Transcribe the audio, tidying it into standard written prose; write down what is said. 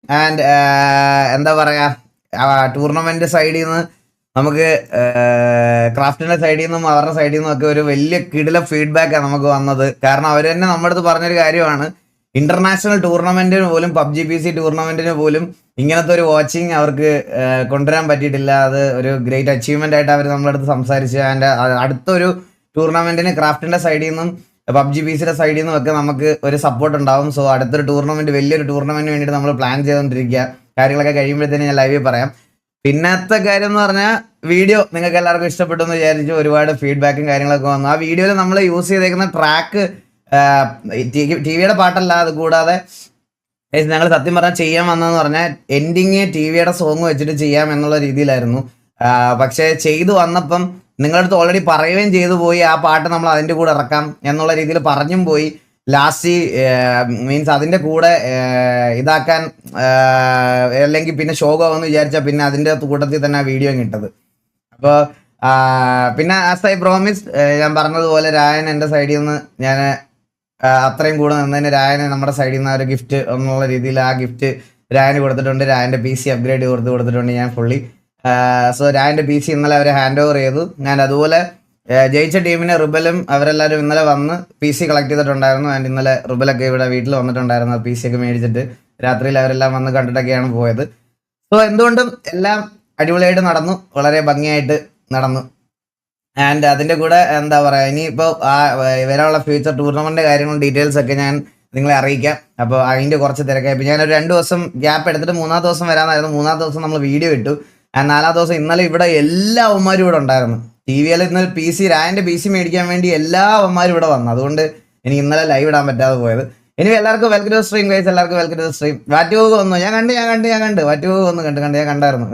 And എന്താ പറയാ tournament സൈഡിൽ നിന്ന് നമുക്ക് ക്രാഫ്റ്റിന്റെ സൈഡിൽ നിന്നും അവരുടെ സൈഡിൽ നിന്നും ഒക്കെ ഒരു വലിയ കിടില ഫീഡ്ബാക്കാണ് നമുക്ക് വന്നത്. കാരണം അവർ തന്നെ നമ്മുടെ അടുത്ത് പറഞ്ഞൊരു കാര്യമാണ്, ഇന്റർനാഷണൽ ടൂർണമെന്റിന് പോലും പബ്ജി PC ടൂർണമെന്റിന് പോലും ഇങ്ങനത്തെ ഒരു വാച്ചിങ് അവർക്ക് കൊണ്ടുവരാൻ പറ്റിയിട്ടില്ല. അത് ഒരു ഗ്രേറ്റ് അച്ചീവ്മെന്റ് ആയിട്ട് അവർ നമ്മുടെ അടുത്ത് സംസാരിച്ചു. ആൻഡ് അടുത്തൊരു ടൂർണമെന്റിന് ക്രാഫ്റ്റിന്റെ സൈഡിൽ നിന്നും പബ്ജി PCയുടെ സൈഡിൽ നിന്നും ഒക്കെ നമുക്ക് ഒരു സപ്പോർട്ട് ഉണ്ടാവും. സോ അടുത്തൊരു ടൂർണമെന്റ്, വലിയൊരു ടൂർണമെന്റിന് വേണ്ടിയിട്ട് നമ്മൾ പ്ലാൻ ചെയ്തുകൊണ്ടിരിക്കുക. കാര്യങ്ങളൊക്കെ കഴിയുമ്പോഴത്തേനും ഞാൻ ലൈവിൽ പറയാം. പിന്നത്തെ കാര്യം എന്ന് പറഞ്ഞാൽ വീഡിയോ നിങ്ങൾക്ക് എല്ലാവർക്കും ഇഷ്ടപ്പെട്ടു എന്ന് വിചാരിച്ചു. ഒരുപാട് ഫീഡ്ബാക്കും കാര്യങ്ങളൊക്കെ വന്നു. ആ വീഡിയോയിൽ നമ്മൾ യൂസ് ചെയ്തേക്കുന്ന ട്രാക്ക് ടിവിയുടെ പാട്ടല്ല. അത് കൂടാതെ ഞങ്ങൾ സത്യം പറഞ്ഞാൽ ചെയ്യാൻ വന്നതെന്ന് പറഞ്ഞാൽ എൻഡിങ് ടിവിയുടെ സോങ് വെച്ചിട്ട് ചെയ്യാം എന്നുള്ള രീതിയിലായിരുന്നു. പക്ഷേ ചെയ്തു വന്നപ്പം നിങ്ങളുടെ അടുത്ത് ഓൾറെഡി പറയുകയും ചെയ്തു പോയി ആ പാട്ട് നമ്മൾ അതിൻ്റെ കൂടെ ഇറക്കാം എന്നുള്ള രീതിയിൽ പറഞ്ഞും പോയി. ലാസ്റ്റ് മീൻസ് അതിൻ്റെ കൂടെ ഇതാക്കാൻ അല്ലെങ്കിൽ പിന്നെ ഷോകാവെന്ന് വിചാരിച്ചാൽ പിന്നെ അതിൻ്റെ കൂട്ടത്തിൽ തന്നെ ആ വീഡിയോ കിട്ടത്. അപ്പോൾ പിന്നെ ആസ് ഐ പ്രോമിസ് ഞാൻ പറഞ്ഞതുപോലെ രായൻ എൻ്റെ സൈഡിൽ നിന്ന് ഞാൻ അത്രയും കൂടെ നിന്നതിന് രായന് നമ്മുടെ സൈഡിൽ നിന്ന് ഒരു ഗിഫ്റ്റ് എന്നുള്ള രീതിയിൽ ആ ഗിഫ്റ്റ് രായന് കൊടുത്തിട്ടുണ്ട്. രായൻ്റെ PC അപ്ഗ്രേഡ് കൊടുത്തിട്ടുണ്ട് ഞാൻ ഫുള്ളി. സോ രായൻ്റെ PC ഇന്നലെ അവർ ഹാൻഡ് ഓവർ ചെയ്തു. ഞാൻ അതുപോലെ ജയിച്ച ടീമിനെ റിബലും അവരെല്ലാവരും ഇന്നലെ വന്ന് PC കളക്ട് ചെയ്തിട്ടുണ്ടായിരുന്നു. ആൻഡ് ഇന്നലെ റിബലൊക്കെ ഇവിടെ വീട്ടിൽ വന്നിട്ടുണ്ടായിരുന്നു. PC ഒക്കെ മേടിച്ചിട്ട് രാത്രിയിൽ അവരെല്ലാം വന്ന് കണ്ടിട്ടൊക്കെയാണ് പോയത്. സോ എന്തുകൊണ്ടും എല്ലാം അടിപൊളിയായിട്ട് നടന്നു, വളരെ ഭംഗിയായിട്ട് നടന്നു. ആൻഡ് അതിൻ്റെ കൂടെ എന്താ പറയുക, ഇനിയിപ്പോൾ ആ വരാനുള്ള ഫ്യൂച്ചർ ടൂർണമെൻ്റ് കാര്യങ്ങളും ഡീറ്റെയിൽസ് ഒക്കെ ഞാൻ നിങ്ങളെ അറിയിക്കാം. അപ്പോൾ അതിൻ്റെ കുറച്ച് തിരക്കായി. ഇപ്പോൾ ഞാനൊരു 2 ദിവസം ഗ്യാപ്പ് എടുത്തിട്ട് 3-ാമത്തെ ദിവസം വരാമെന്നായിരുന്നു. 3-ാമത്തെ ദിവസം നമ്മൾ വീഡിയോ ഇട്ടു. 4-ാമത്തെ ദിവസം ഇന്നലെ ഇവിടെ എല്ലാ അവന്മാരും ഇവിടെ ഉണ്ടായിരുന്നു. TVയിൽ ഇന്നലെ PC രായൻ്റെ PC മേടിക്കാൻ വേണ്ടി എല്ലാ അവന്മാരും ഇവിടെ വന്നു. അതുകൊണ്ട് എനിക്ക് ഇന്നലെ ലൈവ് ഇടാൻ പറ്റാതെ പോയത്. ഇനി എല്ലാവർക്കും വെൽക്കം ടു സ്ട്രീം ഗൈസ്, എല്ലാവർക്കും വെൽക്കം ടു സ്ട്രീം. വാറ്റുപോക്ക് വന്നു, ഞാൻ കണ്ട് വാറ്റുപോക്ക് വന്നു, ഞാൻ കണ്ടായിരുന്നു.